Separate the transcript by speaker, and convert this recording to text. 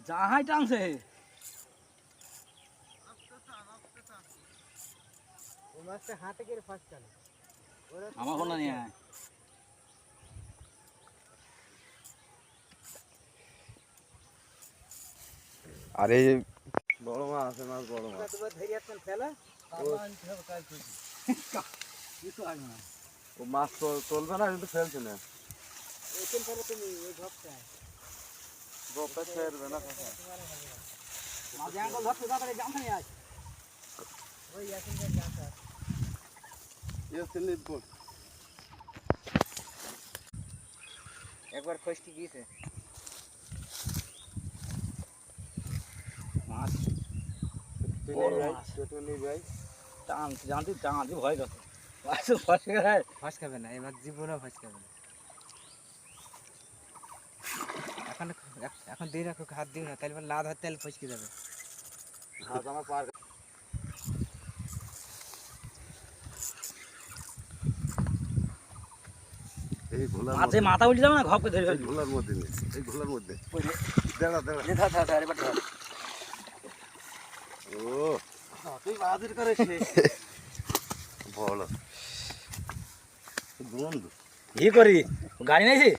Speaker 1: যাহাই টানছে
Speaker 2: হাতে করে ফার্স্ট টানে
Speaker 1: আমার কোনো নিয়ে আয়।
Speaker 3: আরে বড় মাছ আছে, মাছ বড় মাছ।
Speaker 2: তোমার ধরে যাচ্ছেন ফেলা
Speaker 1: কিছু আসবে না
Speaker 3: ও মাছ তো চলবে না, কিন্তু ফেলছে না।
Speaker 2: এখান ফেলে তুমি ওই ঘপটায়
Speaker 3: গোপটা ফেলবে না।
Speaker 1: মাঝে আঙ্কল ধরতে তাড়াতাড়ি জামটা নিয়ে আয়।
Speaker 2: ওই এখানকার জানতা একবার ফসকে গিয়েছে
Speaker 1: মাছ
Speaker 3: বড় মাছ ছোট নিয়ে যাই।
Speaker 1: জানতে ভয় করছে মাছ ফসকে যায়।
Speaker 2: ফসকাবে না এবার জীবনও ফসকাবে না এখন এখন দিয়ে রাখো হাত দিও না তাহলে লা ধরতে তাহলে ফসকে যাবে
Speaker 3: হাত আমার পার এই ঘোলার
Speaker 1: মাছে মাথা উল্টে যাবে না ঘপকে ধরে
Speaker 3: এই
Speaker 1: ফেলবি।
Speaker 3: ঘোলার মধ্যে নেই, এই ঘোলার মধ্যে
Speaker 1: ওই যে,
Speaker 3: দাঁড়া দাঁড়া।
Speaker 1: এই ধর, ধর, ধর, এবার ধর।
Speaker 3: ও
Speaker 1: তুই বাহাদুর করে
Speaker 3: বড় গন্ধ।
Speaker 1: কি করি গাড়ি নাইছি